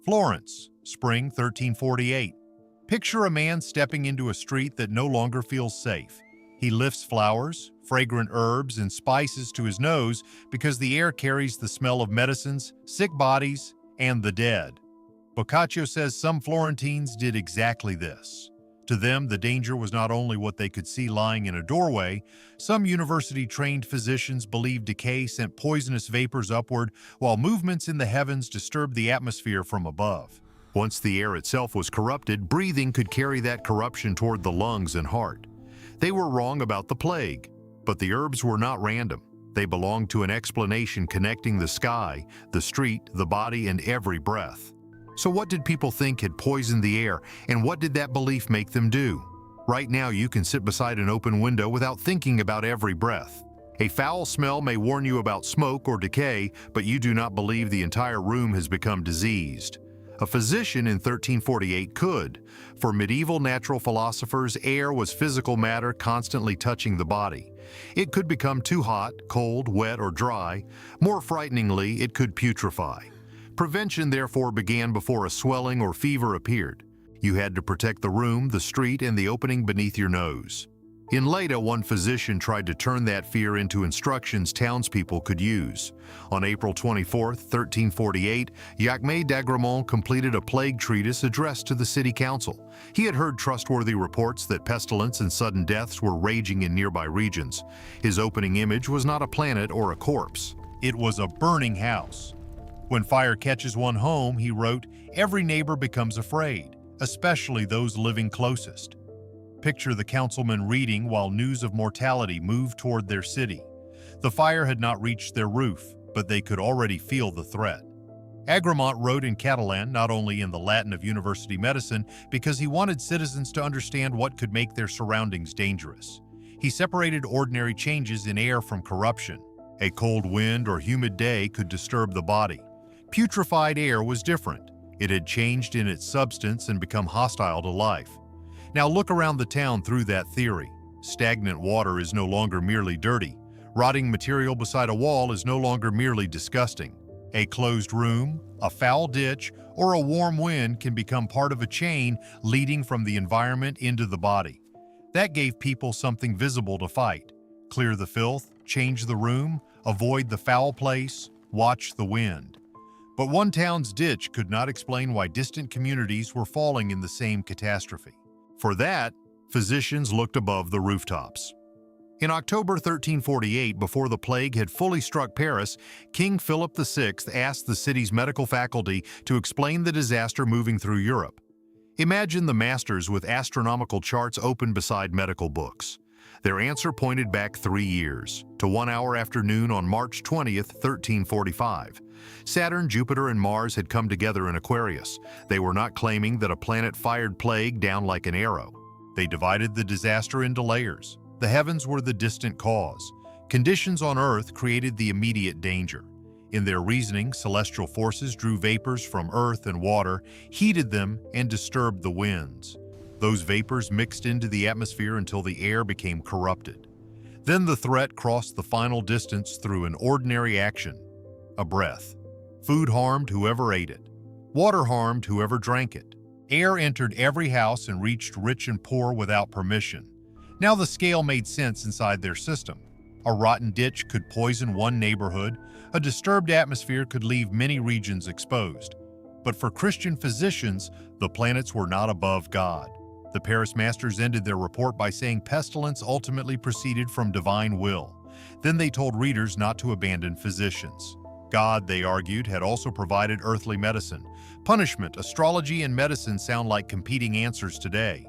Florence, spring 1348. Picture a man stepping into a street that no longer feels safe. He lifts flowers, fragrant herbs, and spices to his nose because the air carries the smell of medicines, sick bodies, and the dead. Boccaccio says some Florentines did exactly this. To them, the danger was not only what they could see lying in a doorway. Some university-trained physicians believed decay sent poisonous vapors upward, while movements in the heavens disturbed the atmosphere from above. Once the air itself was corrupted, breathing could carry that corruption toward the lungs and heart. They were wrong about the plague, but the herbs were not random. They belonged to an explanation connecting the sky, the street, the body, and every breath. So what did people think had poisoned the air, and what did that belief make them do? Right now, you can sit beside an open window without thinking about every breath. A foul smell may warn you about smoke or decay, but you do not believe the entire room has become diseased. A physician in 1348 could. For medieval natural philosophers, air was physical matter constantly touching the body. It could become too hot, cold, wet, or dry. More frighteningly, it could putrefy. Prevention therefore began before a swelling or fever appeared. You had to protect the room, the street, and the opening beneath your nose. In Leda, one physician tried to turn that fear into instructions townspeople could use. On April 24, 1348, Jacme d'Agremont completed a plague treatise addressed to the city council. He had heard trustworthy reports that pestilence and sudden deaths were raging in nearby regions. His opening image was not a planet or a corpse. It was a burning house. When fire catches one home, he wrote, every neighbor becomes afraid, especially those living closest. Picture the councilmen reading while news of mortality moved toward their city. The fire had not reached their roof, but they could already feel the threat. Agremont wrote in Catalan, not only in the Latin of university medicine, because he wanted citizens to understand what could make their surroundings dangerous. He separated ordinary changes in air from corruption. A cold wind or humid day could disturb the body. Putrefied air was different. It had changed in its substance and become hostile to life. Now look around the town through that theory. Stagnant water is no longer merely dirty. Rotting material beside a wall is no longer merely disgusting. A closed room, a foul ditch, or a warm wind can become part of a chain leading from the environment into the body. That gave people something visible to fight. Clear the filth, change the room, avoid the foul place, watch the wind. But one town's ditch could not explain why distant communities were falling in the same catastrophe. For that, physicians looked above the rooftops. In October 1348, before the plague had fully struck Paris, King Philip VI asked the city's medical faculty to explain the disaster moving through Europe. Imagine the masters with astronomical charts open beside medical books. Their answer pointed back 3 years, to 1 hour after noon on March 20th, 1345. Saturn, Jupiter, and Mars had come together in Aquarius. They were not claiming that a planet fired plague down like an arrow. They divided the disaster into layers. The heavens were the distant cause. Conditions on Earth created the immediate danger. In their reasoning, celestial forces drew vapors from Earth and water, heated them, and disturbed the winds. Those vapors mixed into the atmosphere until the air became corrupted. Then the threat crossed the final distance through an ordinary action, a breath. Food harmed whoever ate it. Water harmed whoever drank it. Air entered every house and reached rich and poor without permission. Now the scale made sense inside their system. A rotten ditch could poison one neighborhood. A disturbed atmosphere could leave many regions exposed. But for Christian physicians, the planets were not above God. The Paris masters ended their report by saying pestilence ultimately proceeded from divine will. Then they told readers not to abandon physicians. God, they argued, had also provided earthly medicine. Punishment, astrology, and medicine sound like competing answers today.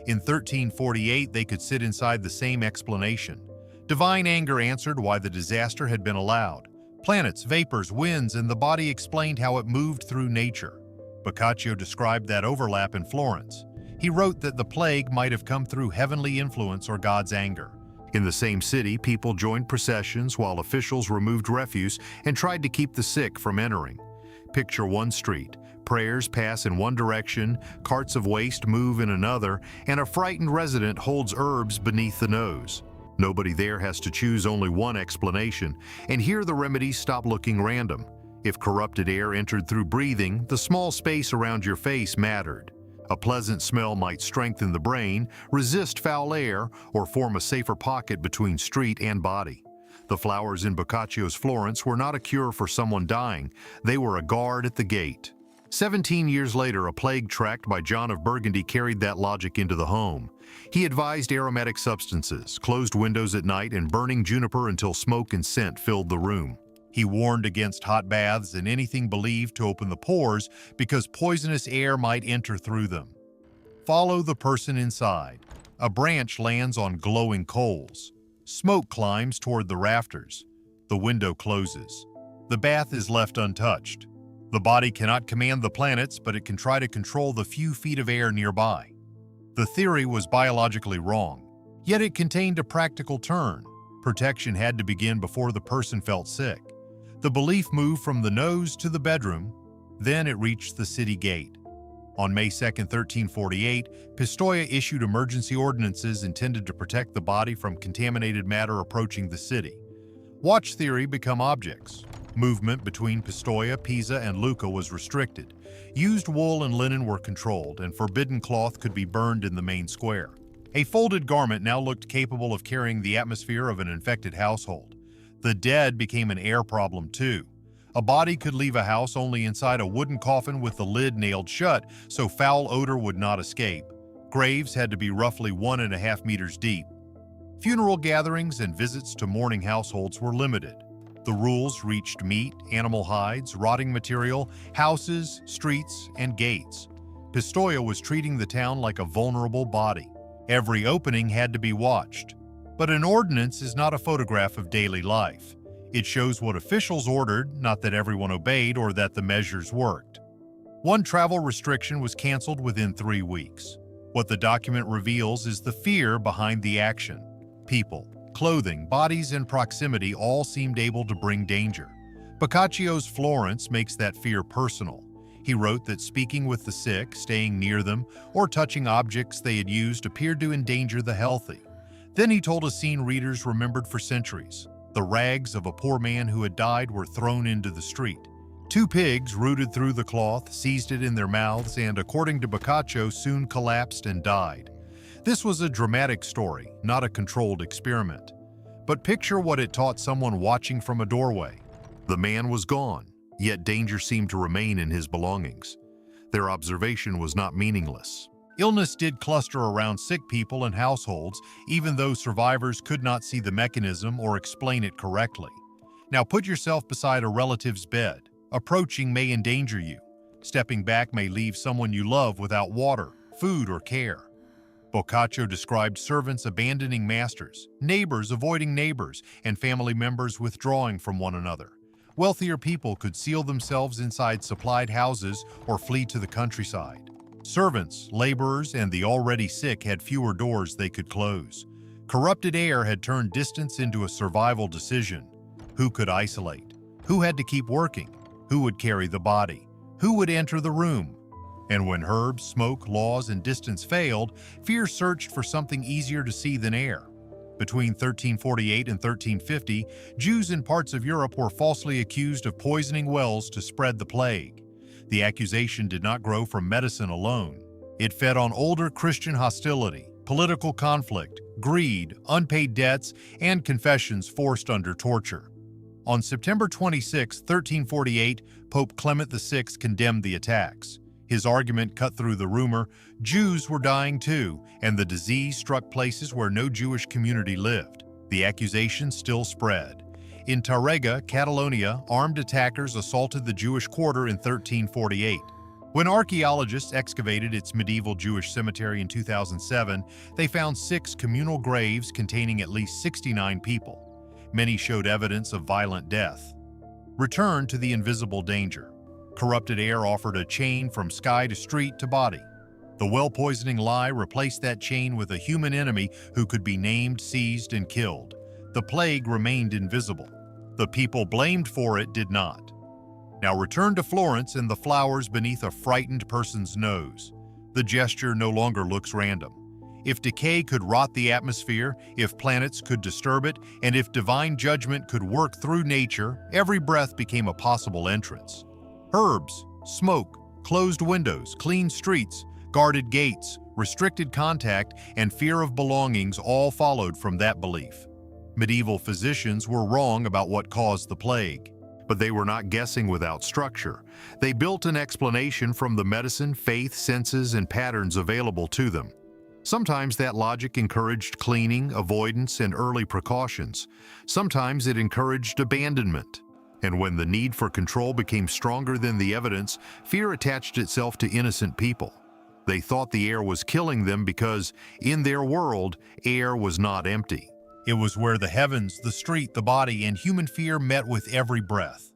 In 1348, they could sit inside the same explanation. Divine anger answered why the disaster had been allowed. Planets, vapors, winds, and the body explained how it moved through nature. Boccaccio described that overlap in Florence. He wrote that the plague might have come through heavenly influence or God's anger. In the same city, people joined processions while officials removed refuse and tried to keep the sick from entering. Picture one street. Prayers pass in one direction, carts of waste move in another, and a frightened resident holds herbs beneath the nose. Nobody there has to choose only one explanation, and here the remedies stop looking random. If corrupted air entered through breathing, the small space around your face mattered. A pleasant smell might strengthen the brain, resist foul air, or form a safer pocket between street and body. The flowers in Boccaccio's Florence were not a cure for someone dying, they were a guard at the gate. 17 years later, a plague tracked by John of Burgundy carried that logic into the home. He advised aromatic substances, closed windows at night, and burning juniper until smoke and scent filled the room. He warned against hot baths and anything believed to open the pores because poisonous air might enter through them. Follow the person inside. A branch lands on glowing coals. Smoke climbs toward the rafters. The window closes. The bath is left untouched. The body cannot command the planets, but it can try to control the few feet of air nearby. The theory was biologically wrong, yet it contained a practical turn. Protection had to begin before the person felt sick. The belief moved from the nose to the bedroom, then it reached the city gate. On May 2, 1348, Pistoia issued emergency ordinances intended to protect the body from contaminated matter approaching the city. Watch theory become objects. Movement between Pistoia, Pisa, and Lucca was restricted. Used wool and linen were controlled, and forbidden cloth could be burned in the main square. A folded garment now looked capable of carrying the atmosphere of an infected household. The dead became an air problem too. A body could leave a house only inside a wooden coffin with the lid nailed shut so foul odor would not escape. Graves had to be roughly 1.5 meters deep. Funeral gatherings and visits to mourning households were limited. The rules reached meat, animal hides, rotting material, houses, streets, and gates. Pistoia was treating the town like a vulnerable body. Every opening had to be watched. But an ordinance is not a photograph of daily life. It shows what officials ordered, not that everyone obeyed or that the measures worked. One travel restriction was canceled within 3 weeks. What the document reveals is the fear behind the action. People, clothing, bodies, and proximity all seemed able to bring danger. Boccaccio's Florence makes that fear personal. He wrote that speaking with the sick, staying near them, or touching objects they had used appeared to endanger the healthy. Then he told a scene readers remembered for centuries. The rags of a poor man who had died were thrown into the street. 2 pigs rooted through the cloth, seized it in their mouths, and, according to Boccaccio, soon collapsed and died. This was a dramatic story, not a controlled experiment. But picture what it taught someone watching from a doorway. The man was gone, yet danger seemed to remain in his belongings. Their observation was not meaningless. Illness did cluster around sick people and households, even though survivors could not see the mechanism or explain it correctly. Now put yourself beside a relative's bed. Approaching may endanger you. Stepping back may leave someone you love without water, food, or care. Boccaccio described servants abandoning masters, neighbors avoiding neighbors, and family members withdrawing from one another. Wealthier people could seal themselves inside supplied houses or flee to the countryside. Servants, laborers, and the already sick had fewer doors they could close. Corrupted air had turned distance into a survival decision. Who could isolate? Who had to keep working? Who would carry the body? Who would enter the room? And when herbs, smoke, laws, and distance failed, fear searched for something easier to see than air. Between 1348 and 1350, Jews in parts of Europe were falsely accused of poisoning wells to spread the plague. The accusation did not grow from medicine alone. It fed on older Christian hostility, political conflict, greed, unpaid debts, and confessions forced under torture. On September 26, 1348, Pope Clement VI condemned the attacks. His argument cut through the rumor Jews were dying too, and the disease struck places where no Jewish community lived. The accusation still spread. In Tàrrega, Catalonia, armed attackers assaulted the Jewish quarter in 1348. When archaeologists excavated its medieval Jewish cemetery in 2007, they found 6 communal graves containing at least 69 people. Many showed evidence of violent death. Return to the invisible danger. Corrupted air offered a chain from sky to street to body. The well-poisoning lie replaced that chain with a human enemy who could be named, seized, and killed. The plague remained invisible. The people blamed for it did not. Now return to Florence and the flowers beneath a frightened person's nose. The gesture no longer looks random. If decay could rot the atmosphere, if planets could disturb it, and if divine judgment could work through nature, every breath became a possible entrance. Herbs, smoke, closed windows, clean streets, guarded gates, restricted contact, and fear of belongings all followed from that belief. Medieval physicians were wrong about what caused the plague. But they were not guessing without structure. They built an explanation from the medicine, faith, senses, and patterns available to them. Sometimes that logic encouraged cleaning, avoidance, and early precautions. Sometimes it encouraged abandonment. And when the need for control became stronger than the evidence, fear attached itself to innocent people. They thought the air was killing them because, in their world, air was not empty. It was where the heavens, the street, the body, and human fear met with every breath.